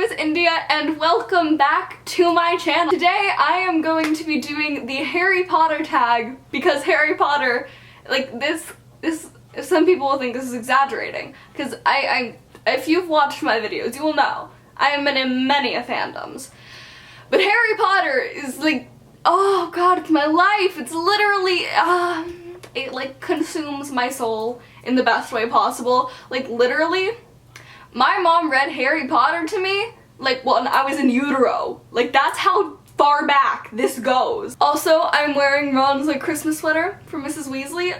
is India and welcome back to my channel. Today I am going to be doing the Harry Potter tag because Harry Potter, like this some people will think this is exaggerating because if you've watched my videos you will know I am in many fandoms. But Harry Potter is like, oh god, it's my life. It's literally, it like consumes my soul in the best way possible. Like literally, my mom read Harry Potter to me like when I was in utero. Like that's how far back this goes. Also, I'm wearing Ron's like Christmas sweater from Mrs. Weasley,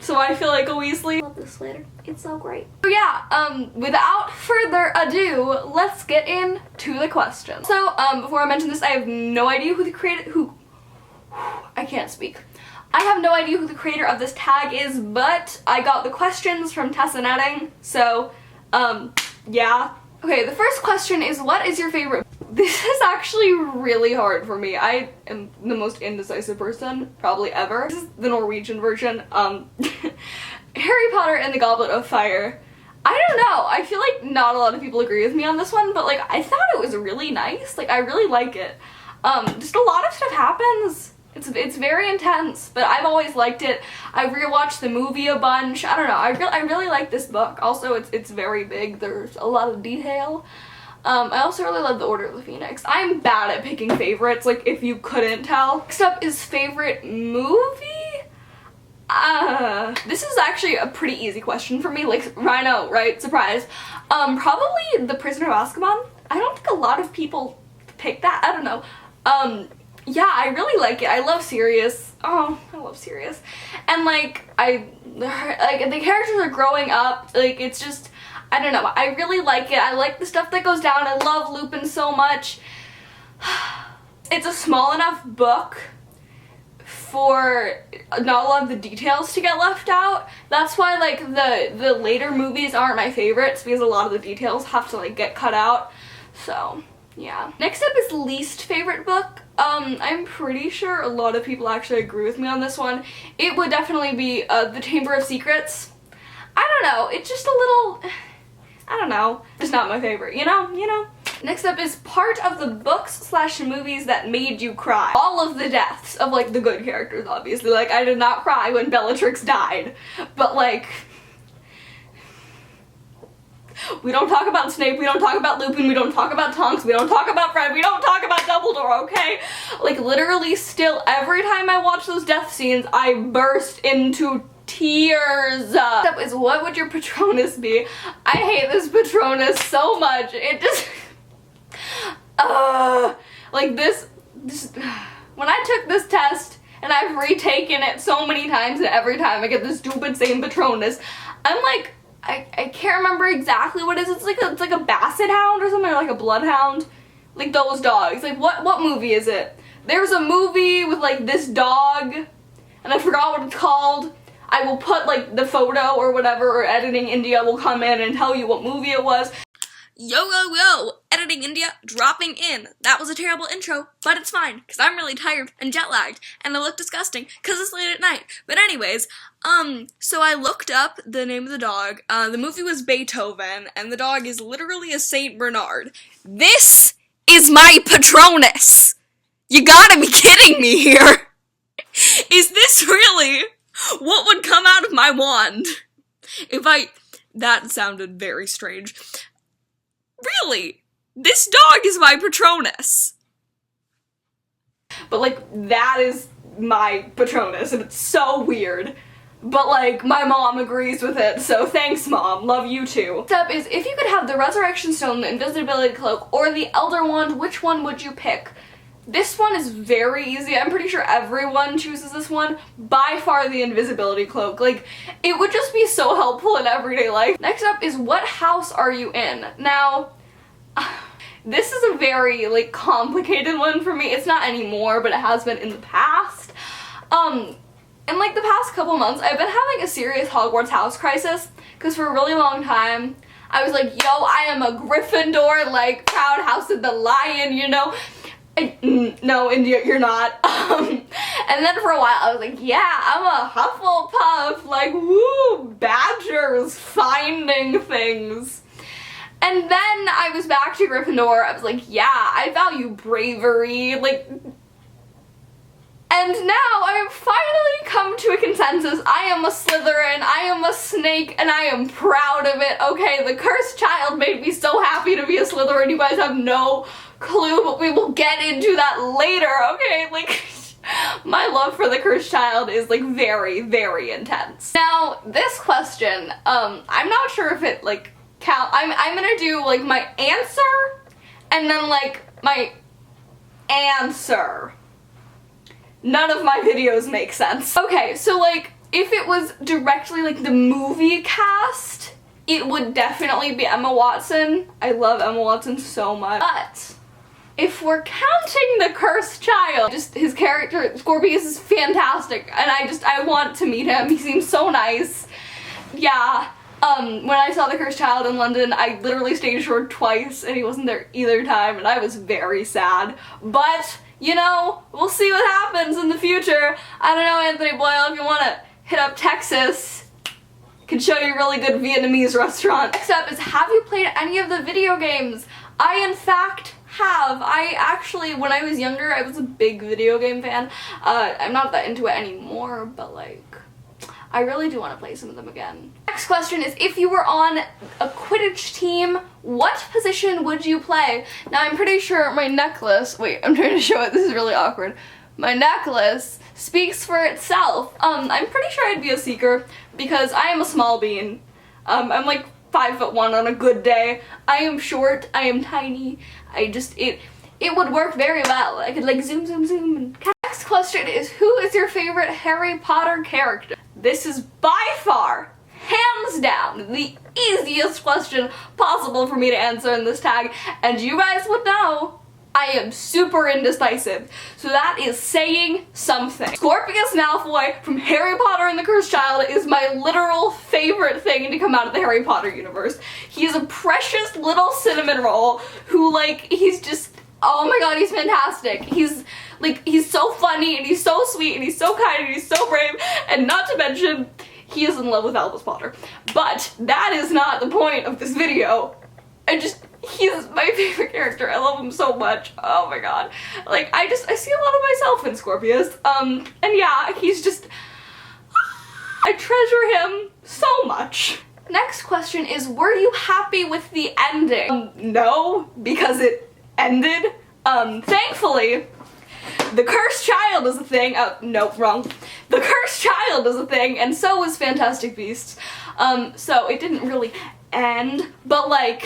so I feel like a Weasley. I love this sweater. It's so great. So yeah, without further ado, let's get into the question. So, before I mention this, I have no idea who the creator, I can't speak. I have no idea who the creator of this tag is, but I got the questions from Tessa Netting, so, yeah. Okay, the first question is, what is your favorite? This is actually really hard for me. I am the most indecisive person probably ever. This is the Norwegian version. Harry Potter and the Goblet of Fire. I don't know. I feel like not a lot of people agree with me on this one, but like I thought it was really nice. Like I really like it. Just a lot of stuff happens. It's very intense, but I've always liked it. I've rewatched the movie a bunch. I don't know. I really like this book. Also, it's very big. There's a lot of detail. I also really love the Order of the Phoenix. I'm bad at picking favorites, like if you couldn't tell. Next up is favorite movie? This is actually a pretty easy question for me. Like, I know, right? Surprise. Probably The Prisoner of Azkaban. I don't think a lot of people pick that. I don't know. Yeah, I really like it. I love Sirius. Oh, I love Sirius. And like, the characters are growing up. Like, it's just, I don't know. I really like it. I like the stuff that goes down. I love Lupin so much. It's a small enough book for not a lot of the details to get left out. That's why like the later movies aren't my favorites, because a lot of the details have to like get cut out. So yeah. Next up is least favorite book. I'm pretty sure a lot of people actually agree with me on this one. It would definitely be The Chamber of Secrets. I don't know, it's just a little, I don't know, it's not my favorite, you know? Next up is part of the books/movies that made you cry. All of the deaths of like the good characters, obviously. Like I did not cry when Bellatrix died, but like, we don't talk about Snape, we don't talk about Lupin, we don't talk about Tonks, we don't talk about Fred, we don't talk about Dumbledore, okay? Like literally still every time I watch those death scenes, I burst into tears. Next up is, what would your Patronus be? I hate this Patronus so much. It just, like this, when I took this test, and I've retaken it so many times, and every time I get this stupid same Patronus, I'm like, I can't remember exactly what it is. It's like a basset hound or something, or like a bloodhound. Like those dogs. Like what movie is it? There's a movie with like this dog, and I forgot what it's called. I will put like the photo or whatever, or Editing India will come in and tell you what movie it was. Yo, Editing India dropping in. That was a terrible intro, but it's fine, because I'm really tired and jet-lagged, and I look disgusting, because it's late at night. But anyways, so I looked up the name of the dog. The movie was Beethoven, and the dog is literally a Saint Bernard. This is my Patronus! You gotta be kidding me here! Is this really what would come out of my wand? That sounded very strange. Really? This dog is my Patronus. But like, that is my Patronus, and it's so weird. But like, my mom agrees with it, so thanks Mom, love you too. Next up is, if you could have the Resurrection Stone, the Invisibility Cloak, or the Elder Wand, which one would you pick? This one is very easy. I'm pretty sure everyone chooses this one. By far the Invisibility Cloak. Like, it would just be so helpful in everyday life. Next up is, what house are you in? Now, this is a very, like, complicated one for me. It's not anymore, but it has been in the past. In, like, the past couple months, I've been having a serious Hogwarts house crisis, because for a really long time, I was like, yo, I am a Gryffindor, like, proud house of the lion, you know? No, India, you're not. And then for a while I was like, yeah, I'm a Hufflepuff, like, woo, badgers finding things. And then I was back to Gryffindor. I was like, yeah, I value bravery, like, and now I have finally come to a consensus. I am a Slytherin, I am a snake, and I am proud of it. Okay, the cursed child made me so happy to be a Slytherin. You guys have no clue, but we will get into that later, okay? Like, my love for the cursed child is like very, very intense. Now, this question, I'm not sure if it like count. I'm gonna do like my answer and then like my answer. None of my videos make sense. Okay, so like if it was directly like the movie cast, it would definitely be Emma Watson. I love Emma Watson so much. But if we're counting the cursed child, just his character, Scorpius, is fantastic, and I want to meet him. He seems so nice. Yeah, when I saw the cursed child in London, I literally stayed ashore twice, and he wasn't there either time, and I was very sad. But, you know, we'll see what happens in the future. I don't know, Anthony Boyle, if you want to hit up Texas, I can show you a really good Vietnamese restaurant. Next up is, have you played any of the video games? I, in fact, have. I actually, when I was younger, I was a big video game fan. I'm not that into it anymore, but like, I really do want to play some of them again. Next question is, if you were on a Quidditch team, what position would you play? Now, I'm pretty sure my necklace, wait, I'm trying to show it, this is really awkward. My necklace speaks for itself. I'm pretty sure I'd be a seeker because I am a small bean. I'm like 5'1" on a good day. I am short, I am tiny. It would work very well. I could like zoom and... Next question is, who is your favorite Harry Potter character? This is by far, hands down, the easiest question possible for me to answer in this tag, and you guys would know I am super indecisive, so that is saying something. Scorpius Malfoy from Harry Potter and the Cursed Child is my literal favorite thing to come out of the Harry Potter universe. He is a precious little cinnamon roll who, like, he's just, oh my god, he's fantastic. He's so funny, and he's so sweet, and he's so kind, and he's so brave, and not to mention, he is in love with Albus Potter. But that is not the point of this video. He's my favorite character. I love him so much. Oh my god. Like, I see a lot of myself in Scorpius. And yeah, he's just, I treasure him so much. Next question is, were you happy with the ending? No, because it ended. Thankfully, the Cursed Child is a thing. Oh, nope, wrong. The Cursed Child is a thing, and so was Fantastic Beasts. So it didn't really end, but like,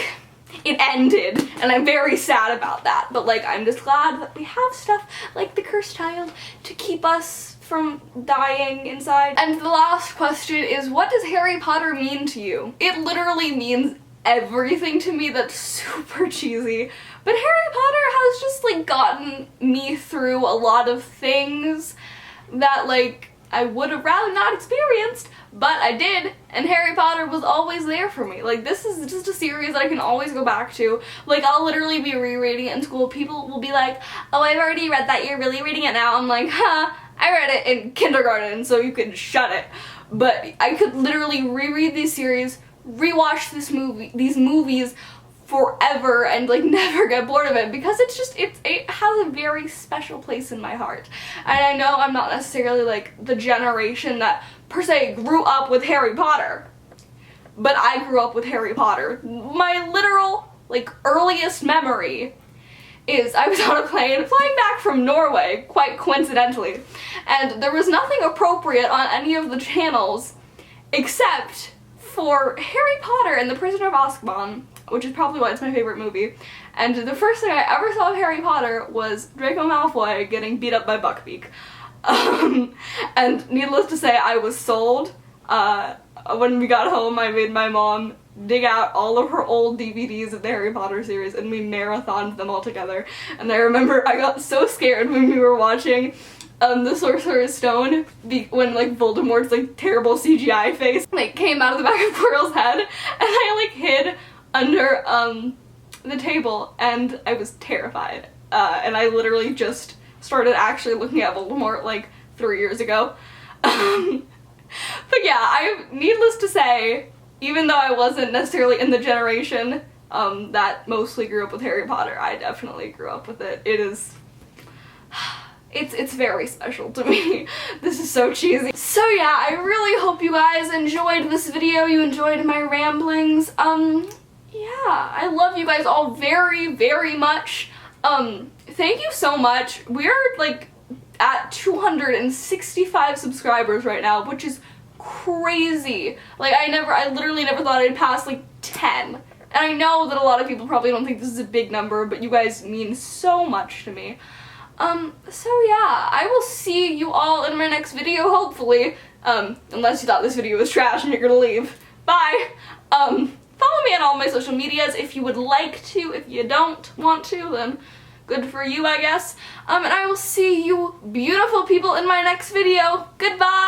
it ended, and I'm very sad about that. But like, I'm just glad that we have stuff like the Cursed Child to keep us from dying inside. And the last question is, what does Harry Potter mean to you? It literally means everything to me. That's super cheesy, but Harry Potter has just like gotten me through a lot of things that like I would have rather not experienced, but I did, and Harry Potter was always there for me. Like, this is just a series that I can always go back to. Like, I'll literally be rereading it in school. People will be like, oh, I've already read that, you're really reading it now. I'm like, huh, I read it in kindergarten, so you can shut it. But I could literally reread these series, rewatch these movies forever, and like never get bored of it, because it has a very special place in my heart. And I know I'm not necessarily like the generation that per se grew up with Harry Potter, but I grew up with Harry Potter. My literal like earliest memory is I was on a plane flying back from Norway, quite coincidentally, and there was nothing appropriate on any of the channels except for Harry Potter and the Prisoner of Azkaban, which is probably why it's my favorite movie. And the first thing I ever saw of Harry Potter was Draco Malfoy getting beat up by Buckbeak. And needless to say, I was sold. When we got home, I made my mom dig out all of her old DVDs of the Harry Potter series, and we marathoned them all together. And I remember I got so scared when we were watching the Sorcerer's Stone, when like Voldemort's like terrible CGI face like came out of the back of Quirrell's head, and I like hid under the table, and I was terrified. And I literally just started actually looking at Voldemort like 3 years ago. But yeah, needless to say, even though I wasn't necessarily in the generation that mostly grew up with Harry Potter. I definitely grew up with it. It is... It's very special to me. This is so cheesy. So yeah, I really hope you guys enjoyed this video, you enjoyed my ramblings. Yeah, I love you guys all very, very much. Thank you so much. We're like at 265 subscribers right now, which is crazy. Like I literally never thought I'd pass like 10. And I know that a lot of people probably don't think this is a big number, but you guys mean so much to me. So yeah, I will see you all in my next video, hopefully. Unless you thought this video was trash and you're gonna leave. Bye! Follow me on all my social medias if you would like to. If you don't want to, then good for you, I guess. And I will see you beautiful people in my next video. Goodbye!